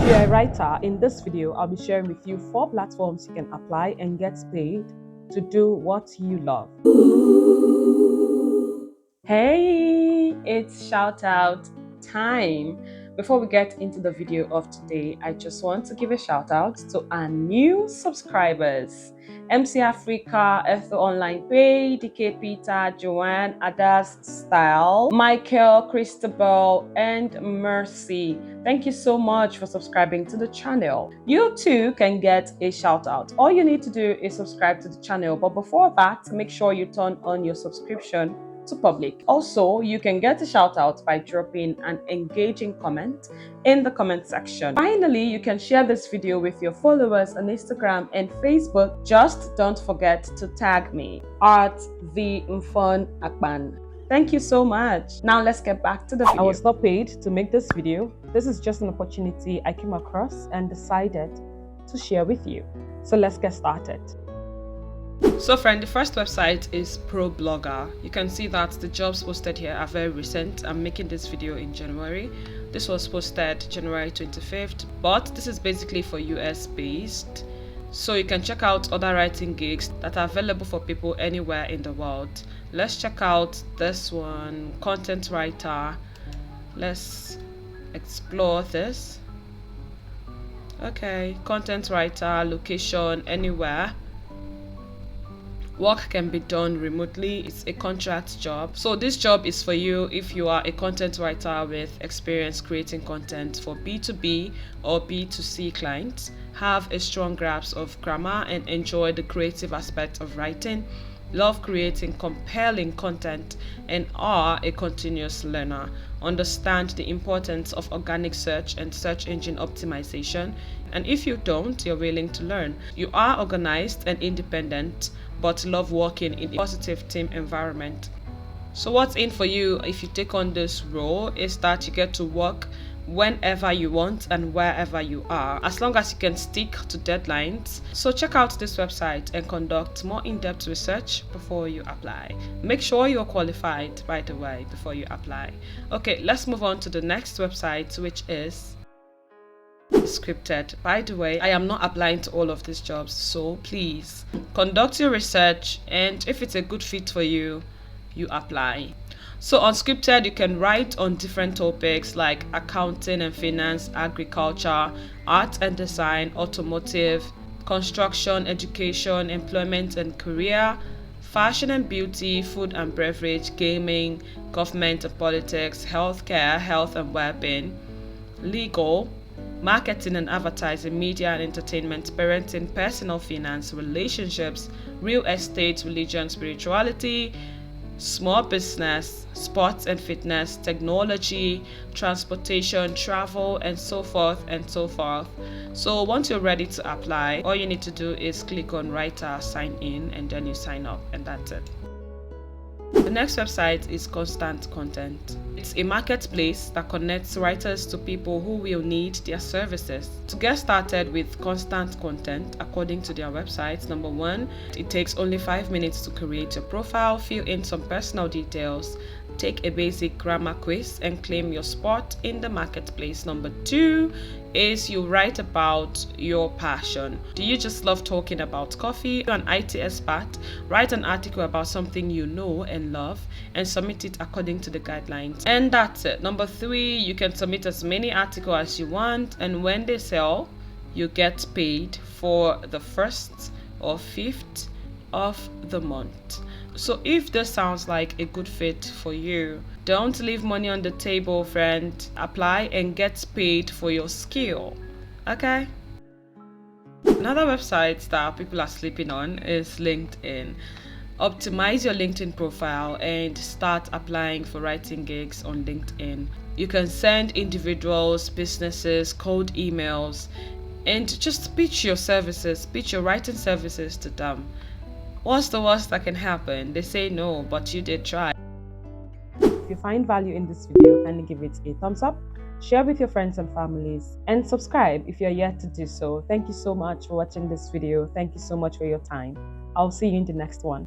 you're a writer, in this video, I'll be sharing with you 4 platforms you can apply and get paid to do what you love. Hey, it's shout out time. Before we get into the video of today, I just want to give a shout out to our new subscribers. MC Africa, Etho Online Pay, DK Peter, Joanne, Adas Style, Michael, Christabel, and Mercy. Thank you so much for subscribing to the channel. You too can get a shout out. All you need to do is subscribe to the channel, but before that, make sure you turn on your subscription to public. Also, you can get a shout out by dropping an engaging comment in the comment section. Finally, you can share this video with your followers on Instagram and Facebook. Just don't forget to tag me at the Mfon Akban. Thank you so much. Now let's get back to the video. I was not paid to make this video. This is just an opportunity I came across and decided to share with you. So let's get started. So friend, the first website is ProBlogger. You can see that the jobs posted here are very recent. I'm making this video in January. This was posted January 25th, but this is basically for US based. So you can check out other writing gigs that are available for people anywhere in the world. Let's check out this one, content writer. Let's explore this. Okay, content writer, location, anywhere. Work can be done remotely. It's a contract job. So this job is for you if you are a content writer with experience creating content for B2B or B2C clients, have a strong grasp of grammar and enjoy the creative aspect of writing, love creating compelling content, and are a continuous learner. Understand the importance of organic search and search engine optimization. And if you don't, you're willing to learn. You are organized and independent, but love working in a positive team environment. So what's in for you if you take on this role is that you get to work whenever you want and wherever you are, as long as you can stick to deadlines. So check out this website and conduct more in-depth research before you apply. Make sure you're qualified right away before you apply. Okay, let's move on to the next website, which is Scripted. By the way, I am not applying to all of these jobs, so please conduct your research, and if it's a good fit for you, you apply. So on Scripted, you can write on different topics like accounting and finance, agriculture, art and design, automotive, construction, education, employment and career, fashion and beauty, food and beverage, gaming, government and politics, healthcare, health and well-being, legal, marketing and advertising, media and entertainment, parenting, personal finance, relationships, real estate, religion, spirituality, small business, sports and fitness, technology, transportation, travel, and so forth and so forth. So once you're ready to apply, all you need to do is click on writer, sign in, and then you sign up, and that's it. The next website is Constant Content. It's a marketplace that connects writers to people who will need their services. To get started with Constant Content, according to their website, number 1, it takes only 5 minutes to create your profile, fill in some personal details, take a basic grammar quiz, and claim your spot in the marketplace. Number 2 is you write about your passion. Do you just love talking about coffee? You're an IT expert. Write an article about something you know and love and submit it according to the guidelines. And that's it. Number 3, you can submit as many articles as you want, and when they sell, you get paid for the 1st or 5th of the month. So if this sounds like a good fit for you, don't leave money on the table, friend. Apply and get paid for your skill. Okay? Another website that people are sleeping on is LinkedIn. Optimize your LinkedIn profile and start applying for writing gigs on LinkedIn. You can send individuals, businesses, cold emails, and just pitch your services, pitch your writing services to them. What's the worst that can happen? They say no, but you did try. If you find value in this video, kindly give it a thumbs up, share with your friends and families, and subscribe if you're yet to do so. Thank you so much for watching this video. Thank you so much for your time. I'll see you in the next one.